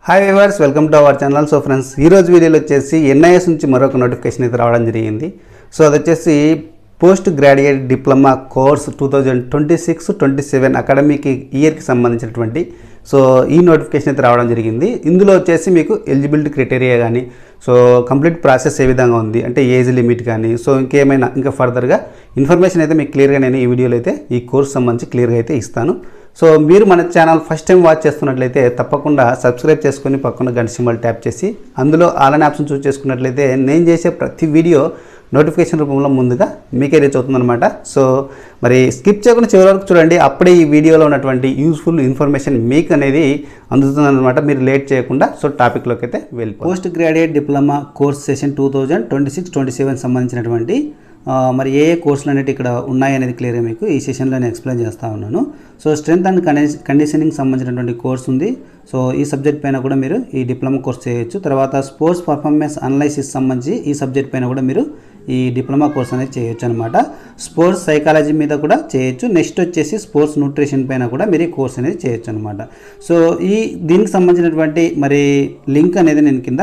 Hi viewers, welcome to our channel. So friends, ఈరోజు వీడియోలో వచ్చేసి ఎన్ఐఎస్ నుంచి మరొక నోటిఫికేషన్ అయితే రావడం జరిగింది. సో అది వచ్చేసి post graduate diploma course 2026-27 academic ఇయర్కి సంబంధించినటువంటి ఈ నోటిఫికేషన్ అయితే రావడం జరిగింది. ఇందులో వచ్చేసి మీకు ఎలిజిబిలిటీ క్రైటీరియా కానీ కంప్లీట్ ప్రాసెస్ ఏ విధంగా ఉంది అంటే ఏజ్ లిమిట్ కానీ ఇంకేమైనా ఇంకా ఫర్దర్గా ఇన్ఫర్మేషన్ అయితే మీకు క్లియర్గా నేను ఈ వీడియోలో అయితే ఈ కోర్స్ సంబంధించి క్లియర్గా అయితే ఇస్తాను. మీరు మన ఛానల్ ఫస్ట్ టైం వాచ్ చేస్తున్నట్లయితే తప్పకుండా సబ్స్క్రైబ్ చేసుకొని పక్కన గంట సింబల్ ట్యాప్ చేసి అందులో ఆల్ అనే ఆప్షన్ చూస్ చేసుకున్నట్లయితే నేను చేసే ప్రతి వీడియో నోటిఫికేషన్ రూపంలో ముందుగా మీకే రీచ్ అవుతుందన్నమాట. మరి స్కిప్ చేయకుండా చివరి వరకు చూడండి, అప్పుడే ఈ వీడియోలో ఉన్నటువంటి యూస్ఫుల్ ఇన్ఫర్మేషన్ మీకు అనేది అందుతుందన్నమాట. మీరు లేట్ చేయకుండా టాపిక్లోకి అయితే వెళ్ళి post graduate diploma course session 2026-27 సంబంధించినటువంటి మరి ఏ కోర్సులు అనేవి ఇక్కడ ఉన్నాయనేది క్లియర్గా మీకు ఈ సెషన్లో నేను ఎక్స్ప్లెయిన్ చేస్తూ ఉన్నాను. స్ట్రెంత్ అండ్ కండిషనింగ్ సంబంధించినటువంటి కోర్స్ ఉంది. ఈ సబ్జెక్ట్ పైన కూడా మీరు ఈ డిప్లొమా కోర్స్ చేయొచ్చు. తర్వాత స్పోర్ట్స్ పర్ఫార్మెన్స్ అనాలిసిస్ సంబంధించి ఈ సబ్జెక్ట్ పైన కూడా మీరు ఈ డిప్లొమా కోర్స్ అనేది చేయొచ్చు అనమాట. స్పోర్ట్స్ సైకాలజీ మీద కూడా చేయొచ్చు. నెక్స్ట్ వచ్చేసి స్పోర్ట్స్ న్యూట్రిషన్ పైన కూడా మీరు ఈ కోర్స్ అనేది చేయొచ్చు అనమాట. దీనికి సంబంధించినటువంటి మరి లింక్ అనేది నేను కింద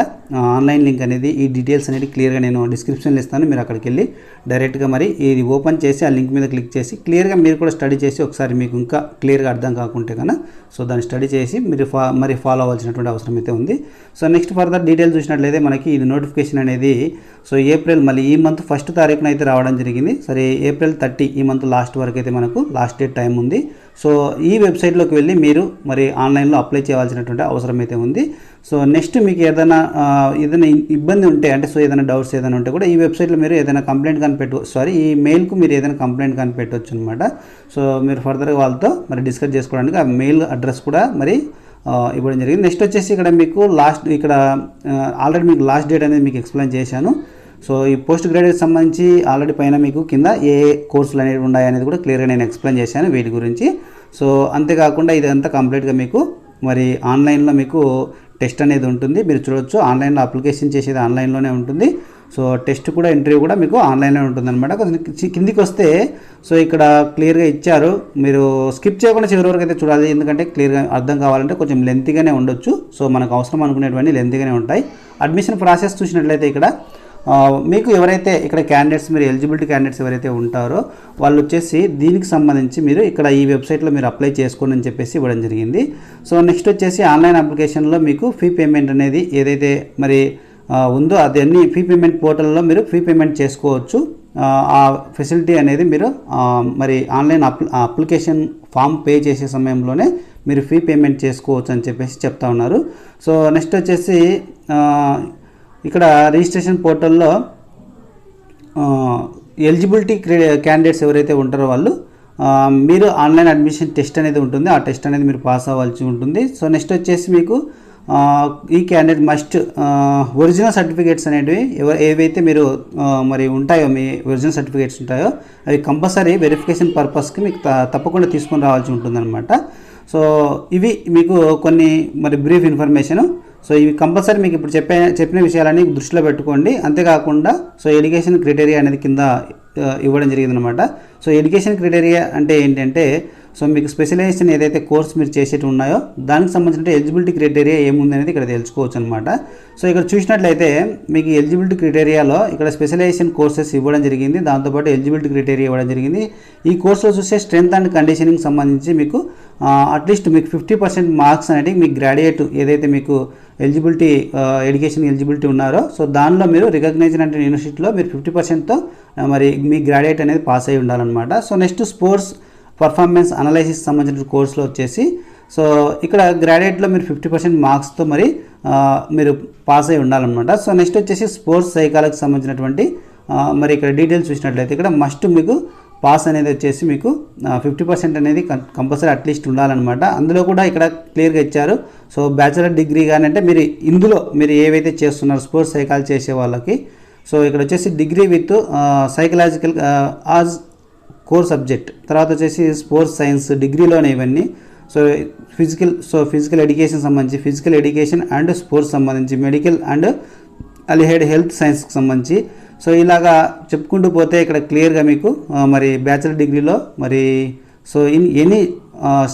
ఆన్లైన్ లింక్ అనేది ఈ డీటెయిల్స్ అనేది క్లియర్గా నేను డిస్క్రిప్షన్లో ఇస్తాను. మీరు అక్కడికి వెళ్ళి డైరెక్ట్గా మరి ఇది ఓపెన్ చేసి ఆ లింక్ మీద క్లిక్ చేసి క్లియర్గా మీరు కూడా స్టడీ చేసి ఒకసారి మీకు ఇంకా క్లియర్గా అర్థం కాకుంటే కన్నా దాన్ని స్టడీ చేసి మీరు మరి ఫాలో అవ్వాల్సినటువంటి అవసరం అయితే ఉంది. నెక్స్ట్ ఫర్దర్ డీటెయిల్స్ చూసినట్లయితే మనకి ఇది నోటిఫికేషన్ అనేది ఏప్రిల్ మళ్ళీ ఈ మంత్ 1st తారీఖున అయితే రావడం జరిగింది. ఏప్రిల్ 30 ఈ మంత్ లాస్ట్ వరకు అయితే మనకు లాస్ట్ డేట్ టైం ఉంది. ఈ వెబ్సైట్లోకి వెళ్ళి మీరు మరి ఆన్లైన్లో అప్లై చేయాల్సినటువంటి అవసరం అయితే ఉంది. నెక్స్ట్ మీకు ఏదైనా ఇబ్బంది ఉంటే అంటే ఏదైనా డౌట్స్ ఏదైనా ఉంటే కూడా ఈ వెబ్సైట్లో మీరు ఏదైనా కంప్లైంట్ ఈ మెయిల్కు మీరు ఏదైనా కంప్లైంట్ కానీ పెట్టవచ్చు అనమాట. మీరు ఫర్దర్గా వాళ్ళతో మరి డిస్కస్ చేసుకోవడానికి ఆ మెయిల్ అడ్రస్ కూడా మరి ఇవ్వడం జరిగింది. నెక్స్ట్ వచ్చేసి ఇక్కడ మీకు ఆల్రెడీ మీకు లాస్ట్ డేట్ అనేది మీకు ఎక్స్ప్లెయిన్ చేశాను. ఈ పోస్ట్ గ్రాడ్యుయేట్ సంబంధించి ఆల్రెడీ పైన మీకు కింద ఏ కోర్సులు అనేవి ఉన్నాయి అనేది కూడా క్లియర్గా నేను ఎక్స్ప్లెయిన్ చేశాను వీటి గురించి. అంతేకాకుండా ఇదంతా కంప్లీట్గా మీకు మరి ఆన్లైన్లో మీకు టెస్ట్ అనేది ఉంటుంది. మీరు చూడవచ్చు, ఆన్లైన్లో అప్లికేషన్ చేసేది ఆన్లైన్లోనే ఉంటుంది. టెస్ట్ కూడా ఇంటర్వ్యూ కూడా మీకు ఆన్లైన్లో ఉంటుంది అనమాట. కిందికి వస్తే ఇక్కడ క్లియర్గా ఇచ్చారు. మీరు స్కిప్ చేయకుండా చివరి వరకు అయితే చూడాలి, ఎందుకంటే క్లియర్గా అర్థం కావాలంటే కొంచెం లెంతీగానే ఉండొచ్చు. మనకు అవసరం అనుకునేటువంటి లెంతీగానే ఉంటాయి. అడ్మిషన్ ప్రాసెస్ చూసినట్లయితే ఇక్కడ మీకు ఎవరైతే ఇక్కడ క్యాండిడేట్స్ మీరు ఎలిజిబిలిటీ క్యాండిడేట్స్ ఎవరైతే ఉంటారో వాళ్ళు వచ్చేసి దీనికి సంబంధించి మీరు ఇక్కడ ఈ వెబ్సైట్లో మీరు అప్లై చేసుకోండి అని చెప్పేసి ఇవ్వడం జరిగింది. నెక్స్ట్ వచ్చేసి ఆన్లైన్ అప్లికేషన్లో మీకు ఫీ పేమెంట్ అనేది ఏదైతే మరి ఉందో అదన్నీ ఫీ పేమెంట్ పోర్టల్లో మీరు ఫీ పేమెంట్ చేసుకోవచ్చు. ఆ ఫెసిలిటీ అనేది మీరు మరి ఆన్లైన్ అప్లికేషన్ ఫామ్ పే చేసే సమయంలోనే మీరు ఫీ పేమెంట్ చేసుకోవచ్చు అని చెప్పేసి చెప్తా ఉన్నారు. నెక్స్ట్ వచ్చేసి ఇక్కడ రిజిస్ట్రేషన్ పోర్టల్లో ఎలిజిబిలిటీ క్యాండిడేట్స్ ఎవరైతే ఉంటారో వాళ్ళు మీరు ఆన్లైన్ అడ్మిషన్ టెస్ట్ అనేది ఉంటుంది. ఆ టెస్ట్ అనేది మీరు పాస్ అవ్వాల్సి ఉంటుంది. నెక్స్ట్ వచ్చేసి మీకు ఈ క్యాండిడేట్ మస్ట్ ఒరిజినల్ సర్టిఫికేట్స్ అనేవి ఏవైతే మీరు మరి ఉంటాయో మీ ఒరిజినల్ సర్టిఫికేట్స్ ఉంటాయో అవి కంపల్సరీ వెరిఫికేషన్ పర్పస్కి మీకు తప్పకుండా తీసుకొని రావాల్సి ఉంటుందన్నమాట. ఇవి మీకు కొన్ని మరి బ్రీఫ్ ఇన్ఫర్మేషను. ఇవి కంపల్సరీ మీకు ఇప్పుడు చెప్పిన విషయాలని దృష్టిలో పెట్టుకోండి. అంతేకాకుండా ఎడ్యుకేషన్ క్రైటీరియా అనేది కింద ఇవ్వడం జరిగిందనమాట. ఎడ్యుకేషన్ క్రైటీరియా అంటే ఏంటంటే మీకు స్పెషలైజేషన్ ఏదైతే కోర్స్ మీరు చేసేటి ఉన్నాయో దానికి సంబంధించిన ఎలిజిబిలిటీ క్రైటీరియా ఏముంది అనేది ఇక్కడ తెలుసుకోవచ్చు అనమాట. ఇక్కడ చూసినట్లయితే మీకు ఎలిజిబిలిటీ క్రైటీరియాలో ఇక్కడ స్పెషలైజేషన్ కోర్సెస్ ఇవ్వడం జరిగింది. దాంతోపాటు ఎలిజిబిలిటీ క్రైటీరియా ఇవ్వడం జరిగింది. ఈ కోర్సులో చూస్తే స్ట్రెంత్ అండ్ కండిషనింగ్ సంబంధించి మీకు అట్లీస్ట్ మీకు 50% మార్క్స్ అనేవి మీకు గ్రాడ్యుయేట్ ఏదైతే మీకు ఎడ్యుకేషన్ ఎలిజిబిలిటీ ఉన్నారో దానిలో మీరు రికగ్నైజ్డ్ అంటే యూనివర్సిటీలో మీరు 50%తో మరి మీ గ్రాడ్యుయేట్ అనేది పాస్ అయి ఉండాలన్నమాట. నెక్స్ట్ స్పోర్ట్స్ పర్ఫార్మెన్స్ అనాలిసిస్ సంబంధించిన కోర్సులో వచ్చేసి ఇక్కడ గ్రాడ్యుయేట్లో మీరు 50% మార్క్స్తో మరి మీరు పాస్ అయి ఉండాలన్నమాట. నెక్స్ట్ వచ్చేసి స్పోర్ట్స్ సైకాలజీకి సంబంధించినటువంటి మరి ఇక్కడ డీటెయిల్స్ చూసినట్లయితే ఇక్కడ మస్ట్ మీకు పాస్ అనేది వచ్చేసి మీకు 50% అనేది కంపల్సరీ అట్లీస్ట్ ఉండాలన్నమాట. అందులో కూడా ఇక్కడ క్లియర్గా ఇచ్చారు. బ్యాచిలర్ డిగ్రీ కానీ అంటే మీరు ఏవైతే చేస్తున్నారు స్పోర్ట్స్ సైకాలజీ చేసే వాళ్ళకి ఇక్కడ వచ్చేసి degree with psychological as core subject, తర్వాత వచ్చేసి స్పోర్ట్స్ సైన్స్ డిగ్రీలోనే ఇవన్నీ. ఫిజికల్ ఎడ్యుకేషన్ సంబంధించి ఫిజికల్ ఎడ్యుకేషన్ అండ్ స్పోర్ట్స్ సంబంధించి మెడికల్ అండ్ అలిహెడ్ హెల్త్ సైన్స్కి సంబంధించి ఇలాగా చెప్పుకుంటూ పోతే ఇక్కడ క్లియర్గా మీకు మరి బ్యాచిలర్ డిగ్రీలో మరి in any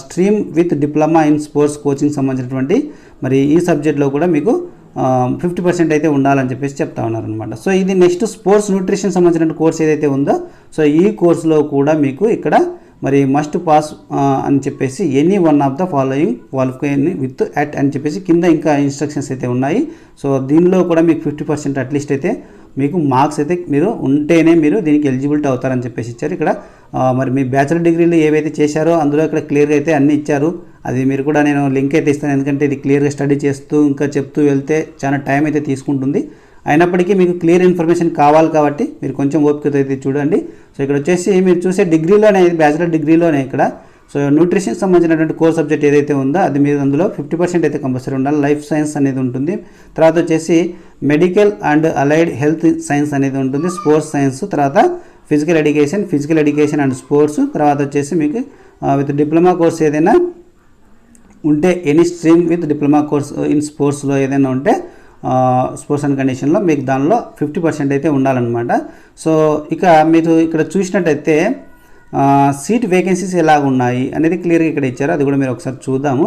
stream with diploma in sports coaching సంబంధించినటువంటి మరి ఈ సబ్జెక్ట్లో కూడా మీకు 50% అయితే ఉండాలని చెప్పేసి చెప్తా ఉన్నారనమాట. సో ఇది నెక్స్ట్ స్పోర్ట్స్ న్యూట్రిషన్ సంబంధించిన కోర్స్ ఏదైతే ఉందో సో ఈ కోర్సులో కూడా మీకు ఇక్కడ మరి మస్ట్ పాస్ అని చెప్పేసి any one of the following qualifying with at అని చెప్పేసి కింద ఇంకా ఇన్స్ట్రక్షన్స్ అయితే ఉన్నాయి. సో దీనిలో కూడా మీకు 50% అట్లీస్ట్ అయితే మీకు మార్క్స్ అయితే మీరు ఉంటేనే మీరు దీనికి ఎలిజిబిలిటీ అవుతారని చెప్పేసి ఇచ్చారు. ఇక్కడ మరి మీ బ్యాచిలర్ డిగ్రీలు ఏవైతే చేశారో అందులో ఇక్కడ క్లియర్గా అయితే అన్నీ ఇచ్చారు. అది మీరు కూడా నేను లింక్ అయితే ఇస్తాను, ఎందుకంటే ఇది క్లియర్గా స్టడీ చేస్తూ ఇంకా చెప్తూ వెళ్తే చాలా టైం అయితే తీసుకుంటుంది. అయినప్పటికీ మీకు క్లియర్ ఇన్ఫర్మేషన్ కావాలి కాబట్టి మీరు కొంచెం ఓపికతో అయితే చూడండి. సో ఇక్కడ వచ్చేసి మీరు చూసే డిగ్రీలోనే బ్యాచిలర్ డిగ్రీలోనే ఇక్కడ సో న్యూట్రిషన్ సంబంధించినటువంటి కోర్ సబ్జెక్ట్ ఏదైతే ఉందో అది మీరు అందులో 50% అయితే కంపల్సరీ ఉండాలి. లైఫ్ సైన్స్ అనేది ఉంటుంది, తర్వాత వచ్చేసి medical and allied health science అనేది ఉంటుంది, స్పోర్ట్స్ సైన్స్, తర్వాత ఫిజికల్ ఎడ్యుకేషన్ అండ్ స్పోర్ట్స్, తర్వాత వచ్చేసి మీకు విత్ డిప్లొమా కోర్స్ ఏదైనా ఉంటే any stream with diploma course in స్పోర్ట్స్లో ఏదైనా ఉంటే స్పోర్ట్స్ అండ్ కండిషన్లో మీకు దానిలో 50% అయితే ఉండాలన్నమాట. సో ఇక మీరు ఇక్కడ చూసినట్టయితే సీట్ వేకెన్సీస్ ఎలా ఉన్నాయి అనేది క్లియర్గా ఇక్కడ ఇచ్చారు, అది కూడా మీరు ఒకసారి చూద్దాము.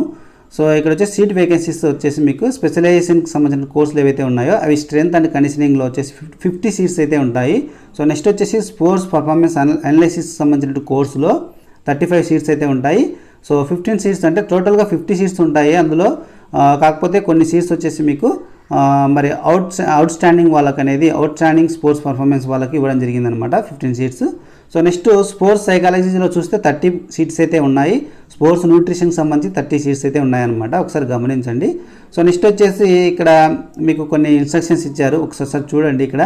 సో ఇక్కడ వచ్చేసి సీట్ వేకెన్సీస్ వచ్చేసి మీకు స్పెషలైజేషన్కి సంబంధించిన కోర్సులు ఏవైతే ఉన్నాయో అవి స్ట్రెంత్ అండ్ కండిషనింగ్లో వచ్చేసి 50 సీట్స్ అయితే ఉంటాయి. సో నెక్స్ట్ వచ్చేసి స్పోర్ట్స్ పర్ఫార్మెన్స్ అనలైసిస్ సంబంధించిన కోర్సులో 35 సీట్స్ అయితే ఉంటాయి. సో 15 సీట్స్ అంటే టోటల్గా 50 సీట్స్ ఉంటాయి అందులో. కాకపోతే కొన్ని సీట్స్ వచ్చేసి మీకు మరి అవుట్ స్టాండింగ్ వాళ్ళకి అనేది అవుట్ స్టాండింగ్ స్పోర్ట్స్ పర్ఫార్మెన్స్ వాళ్ళకి ఇవ్వడం జరిగిందనమాట 15 సీట్స్. సో నెక్స్ట్ స్పోర్ట్స్ సైకాలజీలో చూస్తే 30 సీట్స్ అయితే ఉన్నాయి. స్పోర్ట్స్ న్యూట్రిషన్కి సంబంధించి 30 సీట్స్ అయితే ఉన్నాయన్నమాట, ఒకసారి గమనించండి. సో నెక్స్ట్ వచ్చేసి ఇక్కడ మీకు కొన్ని ఇన్స్ట్రక్షన్స్ ఇచ్చారు, ఒకసారి చూడండి. ఇక్కడ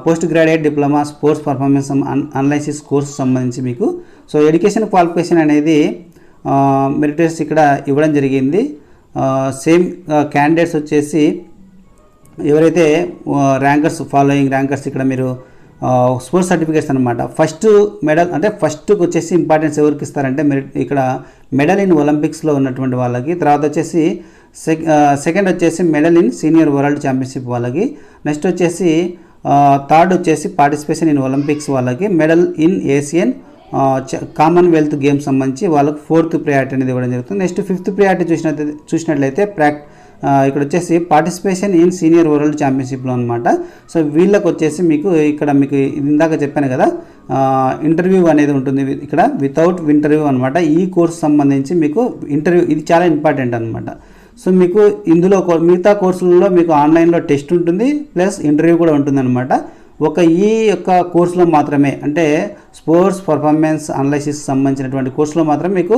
post graduate diploma sports performance analysis course సంబంధించి మీకు సో ఎడ్యుకేషన్ క్వాలిఫికేషన్ అనేది మెరిటర్స్ ఇక్కడ ఇవ్వడం జరిగింది. సేమ్ క్యాండిడేట్స్ వచ్చేసి ఎవరైతే ర్యాంకర్స్ ఫాలోయింగ్ ర్యాంకర్స్ ఇక్కడ మీరు స్పోర్ట్స్ సర్టిఫికేట్స్ అనమాట. ఫస్ట్ మెడల్ అంటే ఫస్ట్కి వచ్చేసి ఇంపార్టెన్స్ ఎవరికి ఇస్తారంటే ఇక్కడ మెడల్ ఇన్ ఒలింపిక్స్లో ఉన్నటువంటి వాళ్ళకి, తర్వాత వచ్చేసి సెకండ్ వచ్చేసి medal in senior world championship వాళ్ళకి, నెక్స్ట్ వచ్చేసి థర్డ్ వచ్చేసి పార్టిసిపేషన్ ఇన్ ఒలింపిక్స్ వాళ్ళకి, medal in Asian Commonwealth games సంబంధించి వాళ్ళకి 4th ప్రయారిటీ అనేది ఇవ్వడం జరుగుతుంది. నెక్స్ట్ 5th ప్రయారిటీ చూసినట్లయితే ఇక్కడ వచ్చేసి పార్టిసిపేషన్ ఇన్ సీనియర్ వరల్డ్ ఛాంపియన్షిప్లో అనమాట. సో వీళ్ళకి వచ్చేసి మీకు ఇక్కడ మీకు ఇందాక చెప్పాను కదా ఇంటర్వ్యూ అనేది ఉంటుంది ఇక్కడ వితౌట్ ఇంటర్వ్యూ అనమాట. ఈ కోర్స్ సంబంధించి మీకు ఇంటర్వ్యూ ఇది చాలా ఇంపార్టెంట్ అనమాట. సో మీకు ఇందులో మిగతా కోర్సులలో మీకు ఆన్లైన్లో టెస్ట్ ఉంటుంది ప్లస్ ఇంటర్వ్యూ కూడా ఉంటుంది అనమాట. ఈ యొక్క కోర్సులో మాత్రమే అంటే స్పోర్ట్స్ పర్ఫార్మెన్స్ అనలైసిస్ సంబంధించినటువంటి కోర్సులో మాత్రం మీకు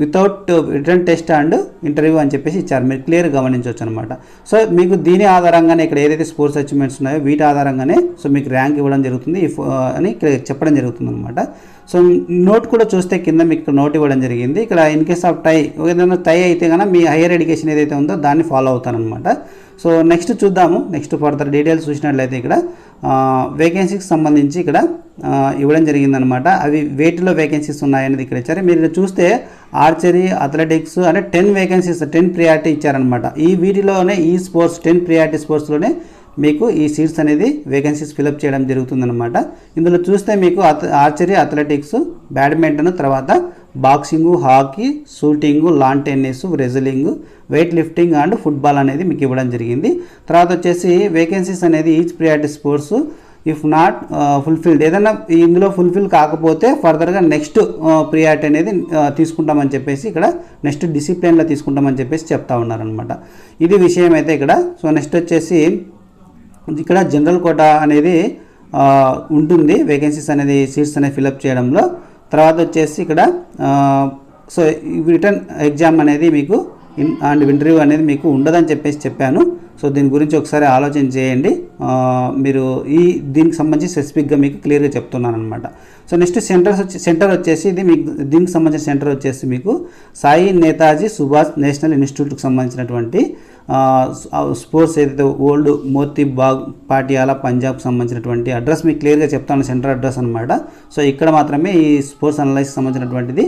without return test and interview అని చెప్పేసి ఇచ్చారు, మీరు క్లియర్ గమనించవచ్చు అనమాట. సో మీకు దీని ఆధారంగానే ఇక్కడ ఏదైతే స్పోర్ట్స్ అచీవ్మెంట్స్ ఉన్నాయో వీటి ఆధారంగానే సో మీకు ర్యాంక్ ఇవ్వడం జరుగుతుంది అని ఇక్కడ చెప్పడం జరుగుతుంది అనమాట. సో నోట్ కూడా చూస్తే కింద మీకు నోట్ ఇవ్వడం జరిగింది. ఇక్కడ ఇన్ కేస్ ఆఫ్ ఏదైనా టై అయితే కనుక మీ హైయర్ ఎడ్యుకేషన్ ఏదైతే ఉందో దాన్ని ఫాలో అవుతానమాట. సో నెక్స్ట్ చూద్దాము. నెక్స్ట్ ఫర్దర్ డీటెయిల్స్ చూసినట్లయితే ఇక్కడ వేకెన్సీకి సంబంధించి ఇక్కడ ఇవ్వడం జరిగిందనమాట. అవి వేటిలో వేకెన్సీస్ ఉన్నాయనేది ఇక్కడ ఇచ్చారు. మీరు చూస్తే ఆర్చరీ అథ్లెటిక్స్ అంటే 10 వేకెన్సీస్ 10 ప్రియారిటీ ఇచ్చారనమాట. ఈ వీటిలోనే ఈ స్పోర్ట్స్ 10 ప్రియారిటీ స్పోర్ట్స్లోనే మీకు ఈ సీట్స్ అనేది వేకెన్సీస్ ఫిలప్ చేయడం జరుగుతుందన్నమాట. ఇందులో చూస్తే మీకు ఆర్చరీ అథ్లెటిక్స్ బ్యాడ్మింటన్, తర్వాత boxing, hockey, shooting, lawn tennis, wrestling, weight lifting and football అనేది మీకు ఇవ్వడం జరిగింది. తర్వాత వచ్చేసి వేకెన్సీస్ అనేది each priority sports if not fulfilled ఏదైనా ఇందులో ఫుల్ఫిల్ కాకపోతే ఫర్దర్గా నెక్స్ట్ ప్రియారిటీ అనేది తీసుకుంటామని చెప్పేసి ఇక్కడ నెక్స్ట్ డిసిప్లిన్లో తీసుకుంటామని చెప్పేసి చెప్తా ఉన్నారనమాట. ఇది విషయం అయితే ఇక్కడ. సో నెక్స్ట్ వచ్చేసి ఇక్కడ జనరల్ కోటా అనేది ఉంటుంది వేకెన్సీస్ అనేది సీట్స్ అనేది ఫిలప్ చేయడంలో. తర్వాత వచ్చేసి ఇక్కడ సో రిటర్న్ ఎగ్జామ్ అనేది మీకు అండ్ ఇంటర్వ్యూ అనేది మీకు ఉండదని చెప్పేసి చెప్పాను. సో దీని గురించి ఒకసారి ఆలోచన చేయండి. మీరు దీనికి సంబంధించి స్పెసిఫిక్గా మీకు క్లియర్గా చెప్తున్నాను అనమాట. సో నెక్స్ట్ సెంటర్ వచ్చేసి ఇది మీకు దీనికి సంబంధించిన సెంటర్ వచ్చేసి మీకు సాయి నేతాజీ సుభాష్ నేషనల్ ఇన్స్టిట్యూట్కి సంబంధించినటువంటి స్పోర్ట్స్ ఏదైతే ఓల్డ్ మోతీ బాగ్ పాటియాలా పంజాబ్కి సంబంధించినటువంటి అడ్రస్ మీకు క్లియర్గా చెప్తాను, సెంటర్ అడ్రస్ అనమాట. సో ఇక్కడ మాత్రమే ఈ స్పోర్ట్స్ అనలైసిస్ సంబంధించినటువంటిది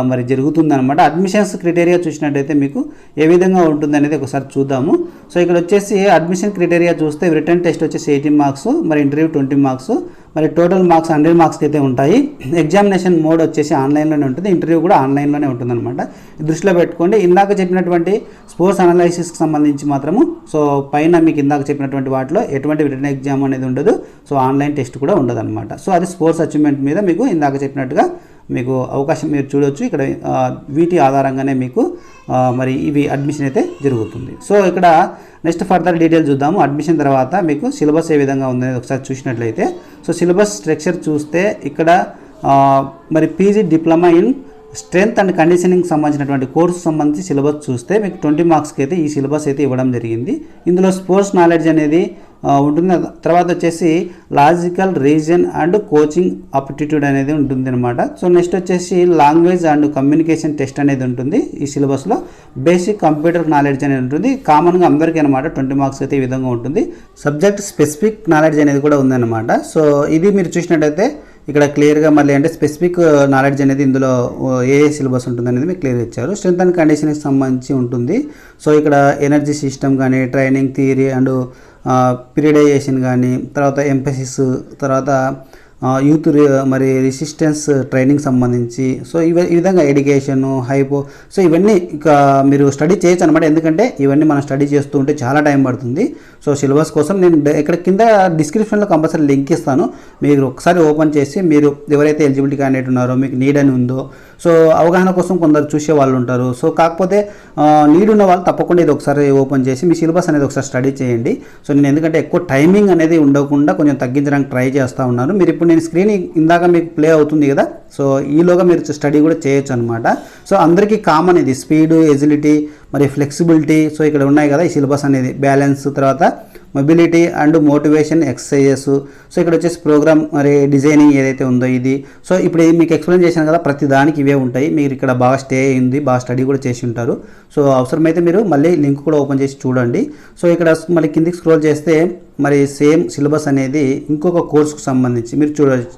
మరి జరుగుతుందన్నమాట. అడ్మిషన్స్ క్రైటీరియా చూసినట్టయితే మీకు ఏ విధంగా ఉంటుంది అనేది ఒకసారి చూద్దాము. సో ఇక్కడ వచ్చేసి అడ్మిషన్ క్రైటీరియా చూస్తే రిటర్న్ టెస్ట్ వచ్చేసి 18 మార్క్స్, మరి ఇంటర్వ్యూ 20 మార్క్స్, మరి టోటల్ మార్క్స్ 100 మార్క్స్కి అయితే ఉంటాయి. ఎగ్జామినేషన్ మోడ్ వచ్చేసి ఆన్లైన్లోనే ఉంటుంది, ఇంటర్వ్యూ కూడా ఆన్లైన్లోనే ఉంటుందన్నమాట. దృష్టిలో పెట్టుకోండి. ఇందాక చెప్పినటువంటి స్పోర్ట్స్ అనాలైసిస్కి సంబంధించి మాత్రము సో పైన మీకు ఇందాక చెప్పినటువంటి వాటిలో ఎటువంటి రిటర్న్ ఎగ్జామ్ అనేది ఉండదు, సో ఆన్లైన్ టెస్ట్ కూడా ఉండదు అనమాట. సో అది స్పోర్ట్స్ అచీవ్మెంట్ మీద మీకు ఇందాక చెప్పినట్టుగా మీకు అవకాశం మీరు చూడొచ్చు. ఇక్కడ వీటి ఆధారంగానే మీకు మరి ఇవి అడ్మిషన్ అయితే జరుగుతుంది. సో ఇక్కడ నెక్స్ట్ ఫర్దర్ డీటెయిల్స్ చూద్దాము. అడ్మిషన్ తర్వాత మీకు సిలబస్ ఏ విధంగా ఉందనేది ఒకసారి చూసినట్లయితే సో సిలబస్ స్ట్రక్చర్ చూస్తే ఇక్కడ మరి PG diploma in strength and conditioning సంబంధించినటువంటి కోర్సు సంబంధించి సిలబస్ చూస్తే మీకు 20 మార్క్స్కి అయితే ఈ సిలబస్ అయితే ఇవ్వడం జరిగింది. ఇందులో స్పోర్ట్స్ నాలెడ్జ్ అనేది ఉంటుంది. తర్వాత వచ్చేసి logical reason and coaching aptitude అనేది ఉంటుంది అనమాట. సో నెక్స్ట్ వచ్చేసి లాంగ్వేజ్ అండ్ కమ్యూనికేషన్ టెస్ట్ అనేది ఉంటుంది ఈ సిలబస్లో. బేసిక్ కంప్యూటర్ నాలెడ్జ్ అనేది ఉంటుంది, కామన్గా అందరికీ అనమాట. 20 మార్క్స్ అయితే ఈ విధంగా ఉంటుంది. సబ్జెక్ట్ స్పెసిఫిక్ నాలెడ్జ్ అనేది కూడా ఉందన్నమాట. సో ఇది మీరు చూసినట్టయితే ఇక్కడ క్లియర్గా మళ్ళీ అంటే స్పెసిఫిక్ నాలెడ్జ్ అనేది ఇందులో ఏ సిలబస్ ఉంటుంది అనేది మీకు క్లియర్ ఇచ్చారు. స్ట్రెంత్ అండ్ కండిషన్కి సంబంధించి ఉంటుంది. సో ఇక్కడ ఎనర్జీ సిస్టమ్ కానీ, ట్రైనింగ్ థియరీ అండ్ పీరియడైజేషన్ కానీ, తర్వాత ఎంపసిస్, తర్వాత యూత్ మరి రెసిస్టెన్స్ ట్రైనింగ్ సంబంధించి సో ఈ విధంగా ఎడ్యుకేషను హైపో సో ఇవన్నీ ఇక మీరు స్టడీ చేయొచ్చు అనమాట. ఎందుకంటే ఇవన్నీ మనం స్టడీ చేస్తూ ఉంటే చాలా టైం పడుతుంది. సో సిలబస్ కోసం నేను ఇక్కడ కింద డిస్క్రిప్షన్లో కంపల్సరీ లింక్ ఇస్తాను. మీరు ఒకసారి ఓపెన్ చేసి మీరు ఎవరైతే ఎలిజిబిలిటీ క్యాండిడేట్ ఉన్నారో, మీకు నీడ్ అని ఉందో, సో అవగాహన కోసం కొందరు చూసే వాళ్ళు ఉంటారు. సో కాకపోతే నీడ్ ఉన్న వాళ్ళు తప్పకుండా ఇది ఒకసారి ఓపెన్ చేసి మీ సిలబస్ అనేది ఒకసారి స్టడీ చేయండి. సో నేను ఎందుకంటే ఎక్కువ టైమింగ్ అనేది ఉండకుండా కొంచెం తగ్గించడానికి ట్రై చేస్తూ ఉన్నాను. మీరు ఇప్పుడు నేను స్క్రీన్ ఇందాక మీకు ప్లే అవుతుంది కదా, సో ఈలోగా మీరు స్టడీ కూడా చేయొచ్చు అనమాట. సో అందరికీ కామన్ ఇది స్పీడ్, ఎజిలిటీ, మరి ఫ్లెక్సిబిలిటీ. సో ఇక్కడ ఉన్నాయి కదా ఈ సిలబస్ అనేది, బ్యాలెన్స్, తర్వాత mobility and motivation exercises. So ఇక్కడ వచ్చేసి ప్రోగ్రామ్ మరి డిజైనింగ్ ఏదైతే ఉందో ఇది. సో ఇప్పుడు మీకు ఎక్స్ప్లెయిన్ చేశాను కదా, ప్రతి దానికి ఇవే ఉంటాయి. మీరు ఇక్కడ బాగా స్టే అయింది, బాగా స్టడీ కూడా చేసి ఉంటారు. సో అవసరమైతే మీరు మళ్ళీ లింక్ కూడా ఓపెన్ చేసి చూడండి. సో ఇక్కడ మళ్ళీ కిందికి స్క్రోల్ చేస్తే మరి సేమ్ సిలబస్ అనేది ఇంకొక కోర్సుకు సంబంధించి మీరు